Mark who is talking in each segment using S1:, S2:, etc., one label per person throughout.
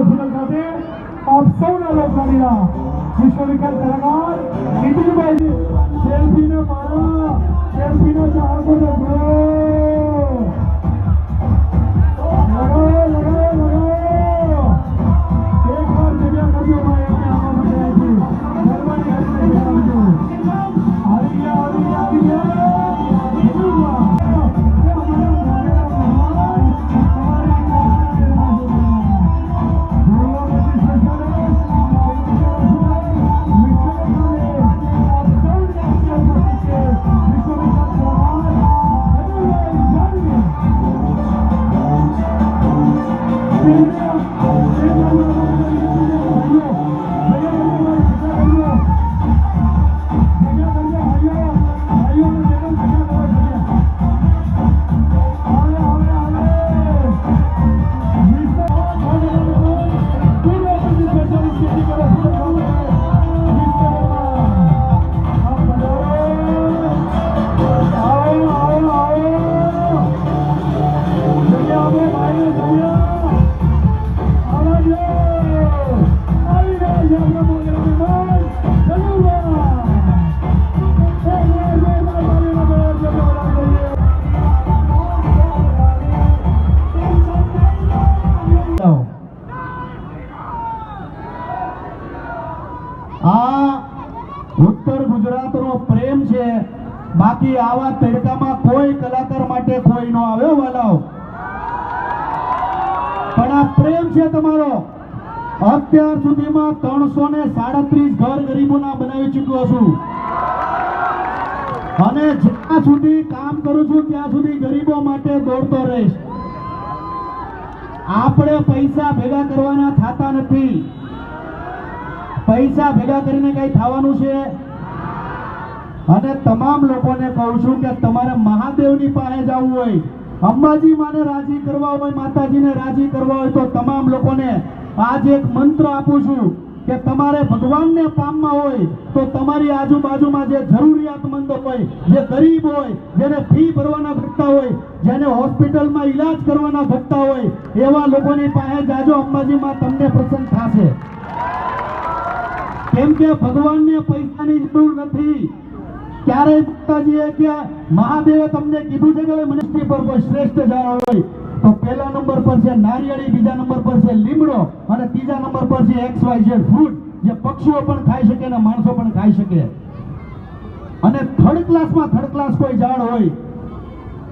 S1: Hospital ખાતે આપ સૌના લોકલાડીલા વિશ્વવિખ્યાત કલાકાર નીતિનભાઈ સેલ્ફીનો માળા સેલ્ફીનો ચાહકો લગાવો એક વાર જગ્યા કરજો ભાઈ અમે આમાં મળ્યા છીએ મહેરબાની કરીને આવી ગયા उत्तर गुजरात नो प्रेम छे बाकी आवा तड़कामां कोई कलाकार माटे कोई नो आव्यो वालाओ पण आ प्रेम छे तमारो અત્યાર સુધીમાં 337 ઘર ગરીબોના બનાવી ચૂક્યો છું અને જ્યાં સુધી કામ કરું છું ત્યાં સુધી ગરીબો માટે દોડતો રહીશ આપણે પૈસા ભેગા કરવાના થાતા નથી પૈસા ભેગા કરીને કઈ થવાનું છે અને તમામ લોકોને કહું છું કે તમારે મહાદેવની પાસે જવું હોય અંબાજી માને રાજી કરવા હોય માતાજીને રાજી કરવા હોય તો તમામ લોકોને आज एक मंत्र आपू छू के तमारे भगवान ने पामवा होय तो तमारी आजूबाजूमां जे जरूरियातमंद होय जे गरीब होय जेने फी भरवाना घटता होय जेने होस्पिटलमां इलाज करवाना घटता होय एवा लोकोनी पासे जाजो अंबाजीमां तमने प्रसन्न थाशे केम के भगवानने पैसानी जरूर नथी क्यारे माताजीए के महादेवे तमने कीधुं छे के मनुष्य पर कोई श्रेष्ठ जाण होय तो पहला नंबर पर से नारियળી बीजा नंबर पर से લીમડો અને ત્રીજા નંબર પર છે XYZ ફ્રૂટ જે પક્ષીઓ પણ ખાઈ શકે અને માણસો પણ ખાઈ શકે અને થર્ડ ક્લાસ કોઈ ઝાડ હોય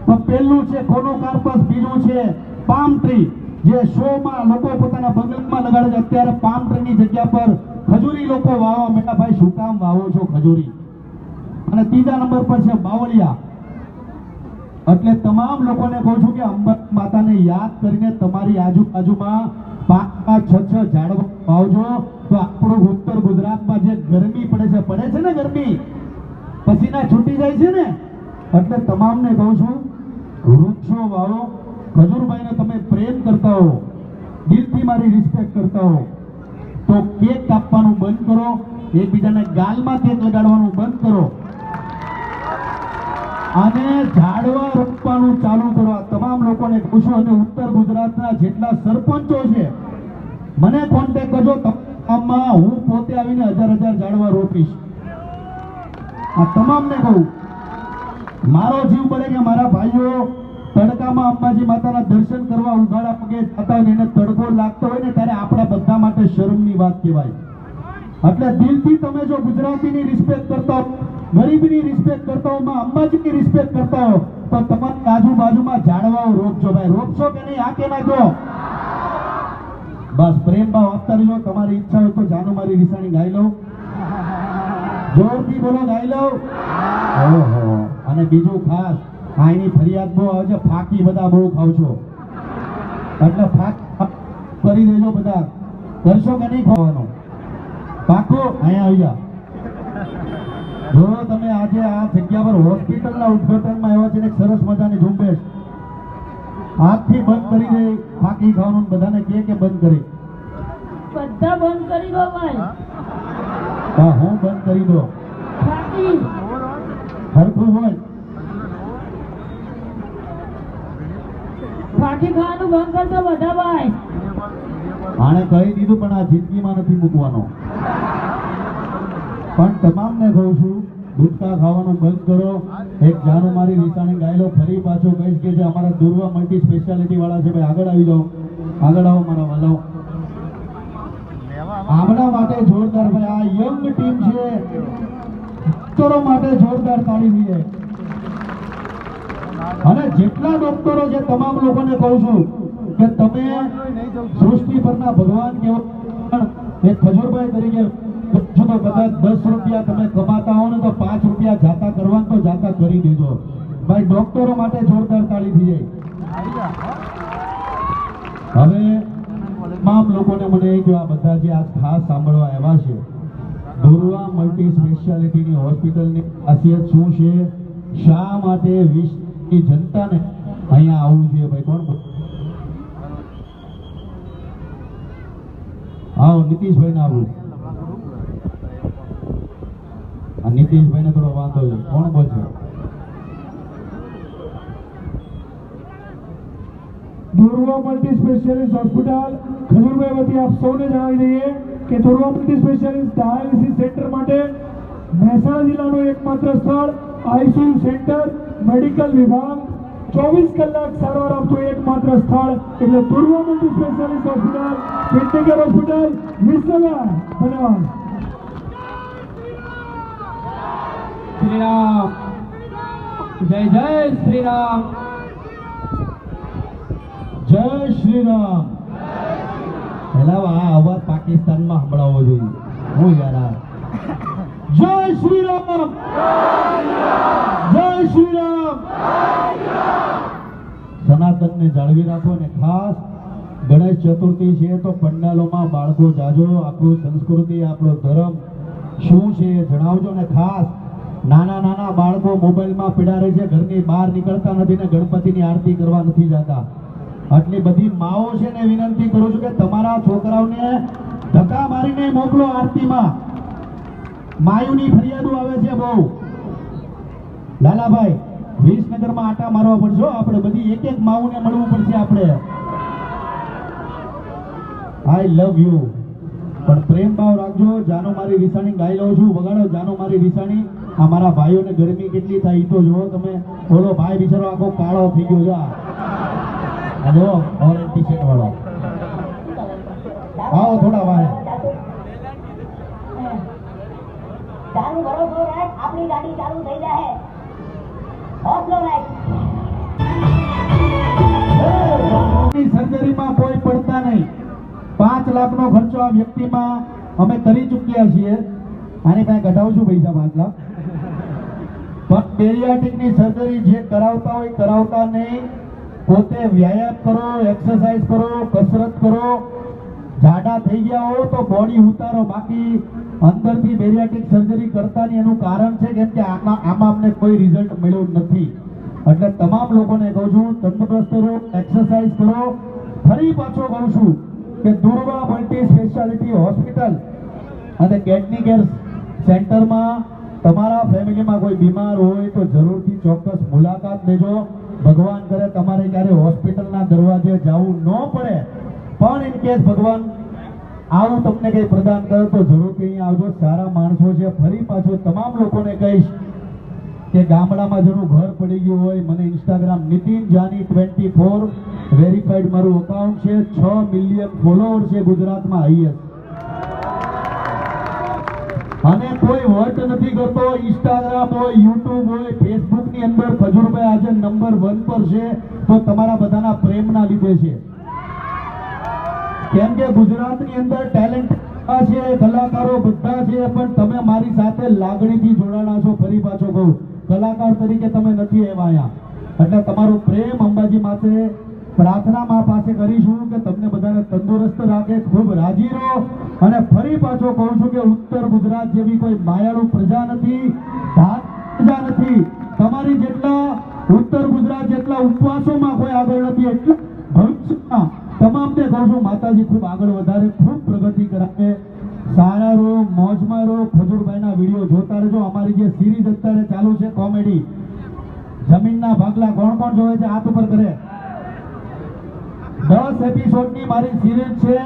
S1: તો પહેલું છે કોનોકાર્પસ બીજું છે પામ ટ્રી જે શોમાં લોકો પોતાના બગલમાં લગાડે છે અત્યારે પામ ટ્રીની જગ્યા પર ખજૂરી લોકો વાવવા માંડ્યા ભાઈ શું કામ વાવો છો ખજૂરી અને ત્રીજા નંબર પર છે બાવળિયા એટલે તમામ લોકોને કહું છું કે અંબાજી માતાને યાદ કરીને તમારી આજુબાજુમાં 5-6 ઝાડવા વાવજો તો આપણું ઉત્તર ગુજરાતમાં જે ગરમી પડે છે ને ગરમી પસીના છૂટી જાય છે ને એટલે તમામને કહું છું વૃક્ષો વાવો ખજૂરભાઈને તમે પ્રેમ કરતા હો દિલથી મારી રિસ્પેક્ટ કરતા હો તો કેક કાપવાનું બંધ કરો એકબીજાને ગાલમાં કેક લગાડવાનું બંધ કરો અને ઝાડવા રોપવાનું ચાલુ કરો તમામ લોકોને કહું છું અને ઉત્તર ગુજરાતના જેટલા સરપંચો છે મને કોન્ટેક્ટ કરજો તમામમાં હું પોતે આવીને 1000 ઝાડવા રોપીશ આ તમામને કહું મારો જીવ બળે કે મારા ભાઈઓ તડકામાં અંબાજી માતાના દર્શન કરવા ઉઘાડા પગે જતા હોય એને તડકો લાગતો હોય ને ત્યારે આપણા બધા માટે શરમની વાત કહેવાય એટલે દિલથી તમે જો ગુજરાતીની રિસ્પેક્ટ કરતા હો ગરીબની રિસ્પેક્ટ કરતા હો માં અંબાજીની રિસ્પેક્ટ કરતા હો તો તમારી આજુબાજુમાં ઝાડવાઓ રોપજો ભાઈ રોપશો કે નહીં આ કે ના કહો બસ પ્રેમ ભાવ આપતા રહેજો તમારી ઈચ્છા હોય તો જાનો મારી રીસાણી ગાઈ લઉં જોરથી બોલો ગાઈ લઉં ઓહો અને બીજું ખાસ આની ફરિયાદ બહુ આવે છે ફાકી બધા બહુ ખાવ છો એટલે ફાક કરી દેજો બધા કરશો કે નહીં ખાવાનો પાકો અહીંયા આવી જા જો તમે આજે આ જગ્યા પર હોસ્પિટલના ઉદ્ઘાટનમાં આવ્યા છે ને સરસ મજાની ઝુંબેશ આજથી બંધ કરી દે ફાકી ખાવાનું બધાને કે બંધ કરી
S2: બધા બંધ કરી દો ભાઈ
S1: હા હું બંધ કરી દો
S2: ફાકી
S1: હરખું હોય
S2: ફાકી ખાવાનું બંધ કરજો બધા ભાઈ
S1: આણે કહી દીધું પણ આ જિંદગીમાં નથી મૂકવાનો. પણ તમામને કહું છું ગુટકા ખાવાનું બંધ કરો. એક જાનુ મારી વિસાણી ગાયલો ફરી પાછો કહીશ કે જે અમારા દુર્વા મલ્ટી સ્પેશિયાલિટી વાળા છે ભાઈ આગળ આવી જાઓ, આગળ આવો મારા વાલો. આમના માટે જોરદાર ભાઈ આ યંગ ટીમ છે, ડોક્ટરો માટે જોરદાર તાળી દઈએ. અને જેટલા ડોક્ટરો છે તમામ લોકોને કહું છું કે તમે સૃષ્ટિ પરના ભગવાન કહેવાય એક ખજૂરભાઈ તરીકે જો તો કદાચ 10 રૂપિયા તમે કમાતા હો ને તો 5 રૂપિયા જાતા કરવા તો જાતા કરી દેજો ભાઈ. ડોક્ટરો માટે જોરદાર તાળી થઈ જાય. હવે તમામ લોકોને મને એ આ બધા જે આ ખાસ સાંભળવા આવ્યા છે, દુર્વા મલ્ટી સ્પેશિયાલિટીની હોસ્પિટલની ખાસિયત શું છે, શા માટે વિશ્વની જનતાને અહીંયા આવવું જોઈએ ભાઈ? કોણ આવો? નીતિશભાઈ ને આવું. આ નીતિશભાઈ ને થોડો વાંધો છે. કોણ બોલશે?
S3: દુર્વા મલ્ટી સ્પેશિયાલિસ્ટ હોસ્પિટલ ખજૂરભાઈ વતી આપ સૌને જણાવી દઈએ કે દુર્વા મલ્ટી સ્પેશિયાલિસ્ટ ડાયાલિસિસ સેન્ટર માટે મહેસાણા જિલ્લાનું એકમાત્ર સ્થળ, આઈસીયુ સેન્ટર, મેડિકલ વિભાગ, 24 કલાક સારવાર આપતું એકમાત્ર સ્થળ એટલે Durva multi specialist hospital, kidney hospital, Visnagar. ધન્યવાદ.
S4: શ્રી રામ, જય જય શ્રી રામ,
S1: જય શ્રી રામ. પેલા આ અવાજ પાકિસ્તાનમાં સંભળાવવો જોઈએ. હું યાર આ જય શ્રી રામ, જય શ્રી રામ. સનાતનને જાળવી રાખો ને ખાસ ગણેશ ચતુર્થી છે તો પંડાલોમાં બાળકો જાજો, આપણું સંસ્કૃતિ આપણો ધર્મ શું છે એ જણાવજો ને ખાસ. નાના નાના બાળકો મોબાઈલમાં પીડા રહે છે, ઘરની બહાર નીકળતા નથી ને ગણપતિની આરતી કરવા નથી જતા. આટલી બધી માઓ છે ને વિનંતી કરું છું કે તમારા છોકરાઓને ધક્કા મારીને મોકલો આરતીમાં. માયુની ફરિયાદો આવે છે બહુ. લાલાભાઈ વિસનગરમાં આટા મારવા પડશે હો આપણે, બધી એક એક માઓને મળવું પડશે આપણે. આઈ લવ યુ. પણ પ્રેમ ભાવ રાખજો. જાનો મારી વિસાણી ગાઈ લઉં છું, વગાડો જાનો મારી વિસાણી. આ મારા ભાઈઓને ગરમી કેટલી થાય ઈ તો જુઓ તમે. બોલો ભાઈ બિચારો આખો કાળો થઈ ગયો છે. આ જો ઓરેન્જ ટી શર્ટ વાળો. આવો થોડા વાહે.
S5: ચાલુ કરો છો રાઈટ, આપણી ગાડી ચાલુ થઈ જાય. હોસ્લો રાઈટ.
S1: સર્જરીમાં કોઈ પડતા નહીં. 5 લાખનો ખર્ચો આ વ્યક્તિમાં અમે કરી ચૂક્યા છીએ. આની પાસે કઢાવશું પૈસા 5 લાખ. પણ બેરિયાટ્રિકની સર્જરી જે કરાવતા હોય કરાવતા નહીં. પોતે વ્યાયામ કરો, એક્સરસાઇઝ કરો, કસરત કરો. જાડા થઈ ગયા હો તો બોડી ઉતારો. બાકી અંદરથી બેરિયાટ્રિક સર્જરી કરતા નહીં. એનું કારણ છે કેમ કે આમાં અમને કોઈ રિઝલ્ટ મળ્યું નથી. એટલે તમામ લોકોને કહું છું તંદુરસ્ત રહો, એક્સરસાઇઝ કરો. ફરી પાછો કહું છું કે દુર્વા મલ્ટી સ્પેશિયાલિટી હોસ્પિટલ અને કિડની કેર સેન્ટરમાં તમારા ફેમિલીમાં કોઈ બીમાર હોય તો જરૂરથી ચોક્કસ મુલાકાત લેજો. ભગવાન કરે તમારે ક્યારે હોસ્પિટલના દરવાજે જવું ન પડે, પણ ઇન કેસ ભગવાન આવું તમને કંઈ પ્રદાન કરે તો જરૂરથી અહીંયા આવજો. સારા માણસો છે. ફરી પાછો તમામ લોકોને કહીશ કે ગામડામાં જેનું ઘર પડી ગયું હોય મને ઇન્સ્ટાગ્રામ નીતિન જાની 24 વેરીફાઈડ મારું અકાઉન્ટ છે. 6 મિલિયન ફોલોઅર છે ગુજરાતમાં હાઈએસ્ટ. અને કોઈ વર્ટ નથી કરતો. ઇન્સ્ટાગ્રામ હોય, યુટ્યુબ હોય, ફેસબુક ની અંદર ખજૂરભાઈ આજે નંબર 1 પર છે તો તમારા બધાના પ્રેમના લીધે છે. કેમ કે ગુજરાતની અંદર ટેલેન્ટ છે, કલાકારો બધા છે, પણ તમે મારી સાથે લાગણીથી જોડાણા છો. ફરી પાછો કહું કલાકાર તરીકે તમે નથી આવ્યા અહીંયા. એટલે તમારો પ્રેમ અંબાજી માથે પ્રાર્થના માં પાસે કરીશું કે તમને બધાને તંદુરસ્ત રાખે, ખૂબ રાજી રહો. અને ફરી પાછો કહું છું કે ઉત્તર ગુજરાત જેવી કોઈ માયાળુ પ્રજા નથી, ધાત પ્રજા નથી. તમારી જેટલા ઉત્તર ગુજરાત જેટલા ઉપવાસોમાં કોઈ આગળ નથી. એટલે ભવિષ્યમાં તમામને કહું છું માતાજી ખૂબ આગળ વધારે, ખૂબ પ્રગતિ કરાવે. સારા રહો, મોજમાં રહો. ખજૂરભાઈના વિડીયો જોતા રહેજો. અમારી જે સિરીઝ અત્યારે ચાલુ છે કોમેડી, જમીનના ભાગલા કોણ કોણ જોવે છે હાથ ઉપર કરે. 10 એપિસોડની મારી સિરીઝ છે.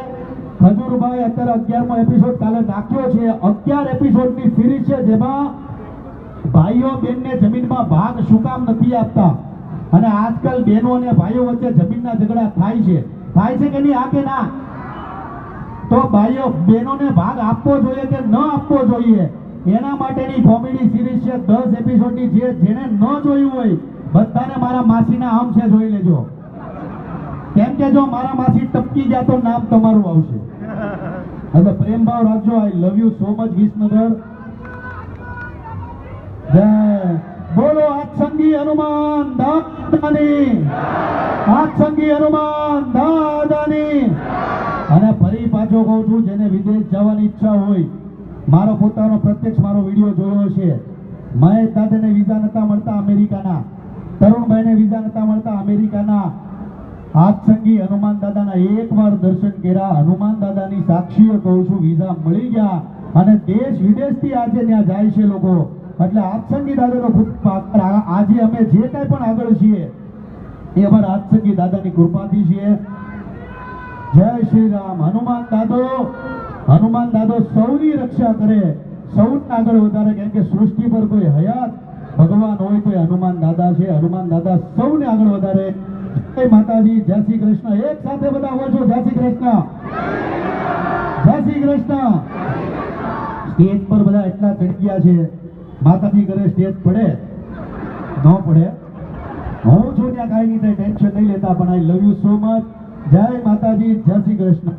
S1: મયુરભાઈ અત્યારે 11મો એપિસોડ કાલે નાખ્યો છે. 11 એપિસોડની સિરીઝ છે જેમાં ભાઈઓ બેનને જમીનમાં ભાગ શું કામ નથી આપતા, અને આજકાલ બહેનો અને ભાઈઓ વચ્ચે જમીનના ઝઘડા થાય છે કે નહીં? આ કે ના? તો ભાઈઓ બહેનોને ભાગ આપવો જોઈએ કે ન આપવો જોઈએ, એના માટેની કોમેડી સિરીઝ છે 10 એપિસોડની. જેને ન જોયું હોય બધાને મારા માસીના આમ છે જોઈ લેજો, કેમ કે જો મારા માસી ટપકી ગયા તો નામ તમારું આવશે. હવે પ્રેમ ભાવ રાખજો. I love you so much Visnagar. જય બોલો હાથસંગી હનુમાન દાદાની, હાથસંગી હનુમાન દાદાની. અને ફરી પાછો કહું છું, જેને વિદેશ જવાની ઈચ્છા હોય, મારો પોતાનો પ્રત્યક્ષ મારો વિડીયો જોયો છે. મહેશ દાદાને વિઝા નતા મળતા અમેરિકાના, તરુણભાઈને વિઝા નતા મળતા અમેરિકાના. હાથસંગી હનુમાન દાદાના એકવાર દર્શન કર્યા, હનુમાન દાદાની સાક્ષીઓ કહું છું, વિઝા મળી ગયા અને દેશ વિદેશથી આજે ત્યાં જાય છે લોકો. એટલે હાથસંગી દાદાનો ખૂબ આભાર. આજે અમે જે કાંઈ પણ આગળ છીએ એ અમારા હાથસંગી દાદાની કૃપાથી છીએ. જય શ્રી રામ. હનુમાન દાદો સૌની રક્ષા કરે, સૌને આગળ વધારે, કેમ કે સૃષ્ટિ પર કોઈ હયાત ભગવાન હોય તો એ હનુમાન દાદા છે. હનુમાન દાદા સૌને આગળ વધારે. જય માતાજી, જય શ્રી કૃષ્ણ. એક સાથે બધા બોલજો જય શ્રી કૃષ્ણ, જય શ્રી કૃષ્ણ. સ્ટેજ પર બધા એટલા ચડી ગયા છે, માતાજી કરે સ્ટેજ પડે ન પડે, હું છું ત્યાં કાંઈ નહીં થાય, ટેન્શન નહીં લેતા. પણ આઈ લવ યુ સો મચ. જય માતાજી, જય શ્રી કૃષ્ણ.